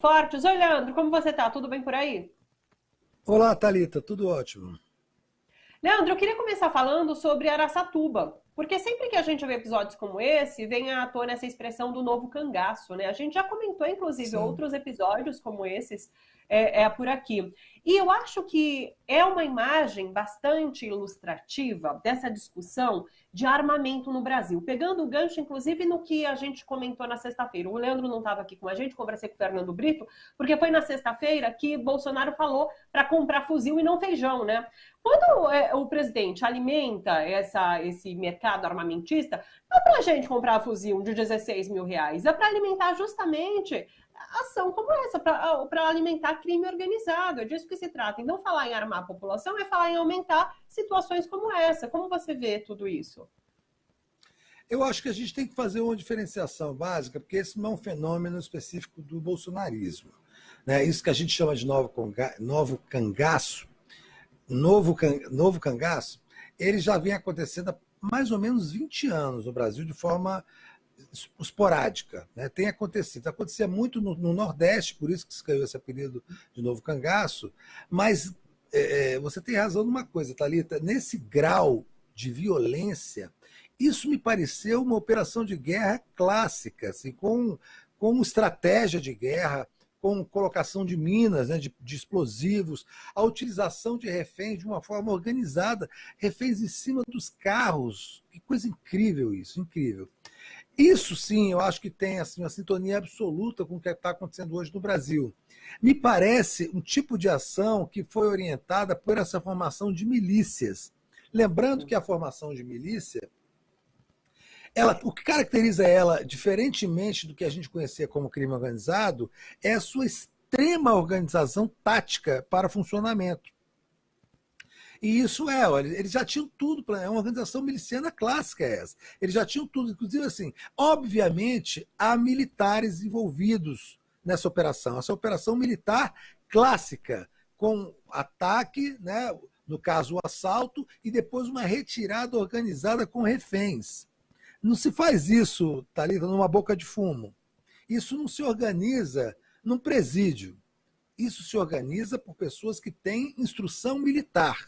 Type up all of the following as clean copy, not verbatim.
Fortes. Oi, Leandro, como você tá? Tudo bem por aí? Olá, Thalita, tudo ótimo. Leandro, eu queria começar falando sobre Araçatuba, porque sempre que a gente vê episódios como esse, vem à tona essa expressão do novo cangaço, né? A gente já comentou, inclusive, Sim. outros episódios como esses por aqui. E eu acho que é uma imagem bastante ilustrativa dessa discussão de armamento no Brasil, pegando o gancho, inclusive, no que a gente comentou na sexta-feira. O Leandro não estava aqui com a gente, conversei com o Fernando Brito, porque foi na sexta-feira que Bolsonaro falou para comprar fuzil e não feijão, né? Quando o presidente alimenta esse mercado armamentista, não é para a gente comprar fuzil de 16 mil reais, é para alimentar justamente ação como essa, para alimentar crime organizado. É disso que se trata. E não falar em armar a população é falar em aumentar situações como essa. Como você vê tudo isso? Eu acho que a gente tem que fazer uma diferenciação básica, porque esse não é um fenômeno específico do bolsonarismo. Né? Isso que a gente chama de novo cangaço, novo cangaço, ele já vem acontecendo há mais ou menos 20 anos no Brasil de forma esporádica. Né? Tem acontecido. Acontecia muito no Nordeste, por isso que se caiu esse apelido de novo cangaço, mas você tem razão numa coisa, Thalita, nesse grau de violência, isso me pareceu uma operação de guerra clássica, assim, com estratégia de guerra, com colocação de minas, né, de explosivos, a utilização de reféns de uma forma organizada, reféns em cima dos carros. Que coisa incrível isso, incrível. Isso sim, eu acho que tem assim, uma sintonia absoluta com o que está acontecendo hoje no Brasil. Me parece um tipo de ação que foi orientada por essa formação de milícias. Lembrando que a formação de milícia, o que caracteriza ela, diferentemente do que a gente conhecia como crime organizado, é a sua extrema organização tática para funcionamento. E isso olha, eles já tinham tudo, é uma organização miliciana clássica essa. Eles já tinham tudo, inclusive assim, obviamente há militares envolvidos nessa operação. Essa operação militar clássica, com ataque, né, no caso o assalto, e depois uma retirada organizada com reféns. Não se faz isso, Thalita, numa boca de fumo. Isso não se organiza num presídio. Isso se organiza por pessoas que têm instrução militar.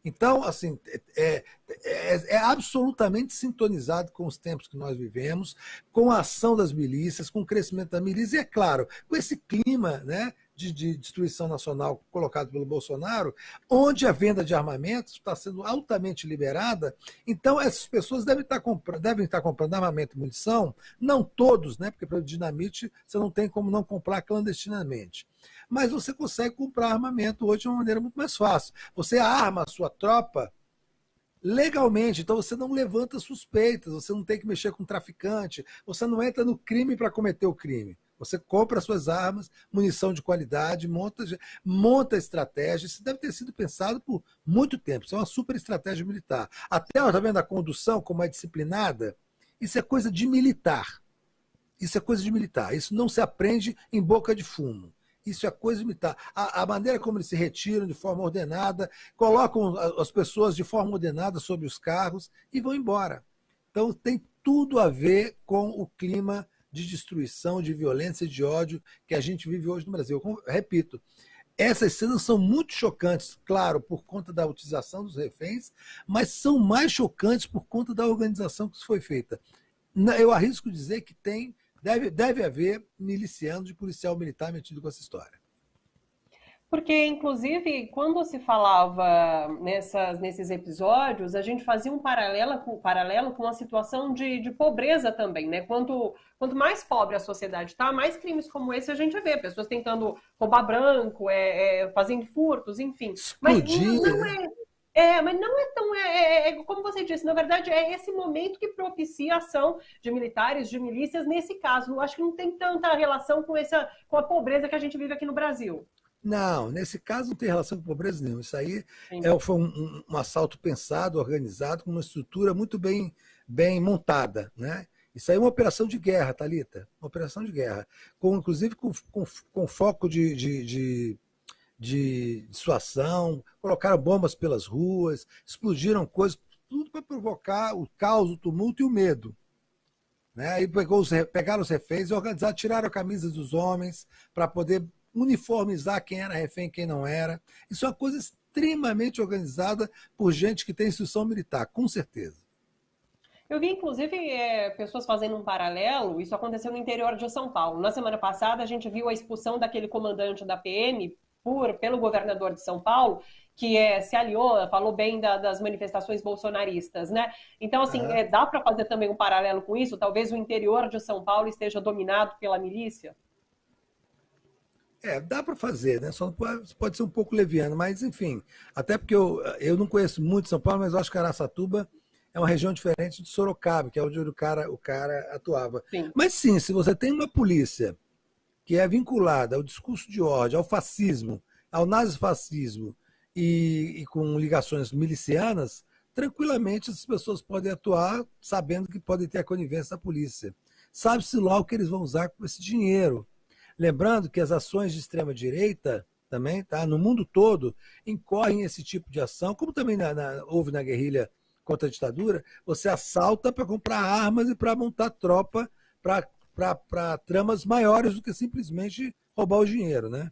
Então, assim, é absolutamente sintonizado com os tempos que nós vivemos, com a ação das milícias, com o crescimento da milícia, e, é claro, com esse clima, né, de destruição nacional colocado pelo Bolsonaro, onde a venda de armamentos está sendo altamente liberada. Então, essas pessoas devem estar comprando armamento e munição, não todos, né, porque para o dinamite você não tem como não comprar clandestinamente. Mas você consegue comprar armamento hoje de uma maneira muito mais fácil. Você arma a sua tropa legalmente, então você não levanta suspeitas, você não tem que mexer com traficante, você não entra no crime para cometer o crime. Você compra suas armas, munição de qualidade, monta estratégia. Isso deve ter sido pensado por muito tempo. Isso é uma super estratégia militar. Até, tá vendo, a condução, como é disciplinada, isso é coisa de militar. Isso é coisa de militar. Isso não se aprende em boca de fumo. Isso é coisa de militar. A maneira como eles se retiram de forma ordenada, colocam as pessoas de forma ordenada sobre os carros e vão embora. Então tem tudo a ver com o clima de destruição, de violência e de ódio que a gente vive hoje no Brasil. Repito, essas cenas são muito chocantes, claro, por conta da utilização dos reféns, mas são mais chocantes por conta da organização que foi feita. Eu arrisco dizer que deve haver miliciano de policial militar metido com essa história. Porque, inclusive, quando se falava nesses episódios, a gente fazia um paralelo com a situação de pobreza também, né? Quanto mais pobre a sociedade está, mais crimes como esse a gente vê. Pessoas tentando roubar branco, fazendo furtos, enfim. Mas Explodir, não né? mas não é tão. Como você disse, na verdade, é esse momento que propicia a ação de militares, de milícias, nesse caso. Eu acho que não tem tanta relação com a pobreza que a gente vive aqui no Brasil. Não, nesse caso não tem relação com pobreza nenhuma. Isso aí Sim. foi um assalto pensado, organizado, com uma estrutura muito bem montada. Né? Isso aí é uma operação de guerra, Thalita. Uma operação de guerra. Inclusive com foco de dissuasão, colocaram bombas pelas ruas, explodiram coisas, tudo para provocar o caos, o tumulto e o medo. né? Aí pegaram os reféns e organizaram, tiraram a camisa dos homens para poder uniformizar quem era refém e quem não era. Isso é uma coisa extremamente organizada por gente que tem instrução militar, com certeza. Eu vi, inclusive, pessoas fazendo um paralelo. Isso aconteceu no interior de São Paulo. Na semana passada, a gente viu a expulsão daquele comandante da PM pelo governador de São Paulo, que se aliou, falou bem das manifestações bolsonaristas, né? Então, assim, dá para fazer também um paralelo com isso? Talvez o interior de São Paulo esteja dominado pela milícia? Dá para fazer, né? Só pode ser um pouco leviano, mas enfim. Até porque eu não conheço muito São Paulo, mas eu acho que Araçatuba é uma região diferente de Sorocaba, que é onde o cara atuava. Sim. Mas sim, se você tem uma polícia que é vinculada ao discurso de ódio, ao fascismo, ao nazifascismo e com ligações milicianas, tranquilamente as pessoas podem atuar sabendo que podem ter a conivência da polícia. Sabe-se lá o que eles vão usar com esse dinheiro. Lembrando que as ações de extrema-direita também, tá, no mundo todo, incorrem esse tipo de ação, como também houve na guerrilha contra a ditadura, você assalta para comprar armas e para montar tropa para tramas maiores do que simplesmente roubar o dinheiro, né?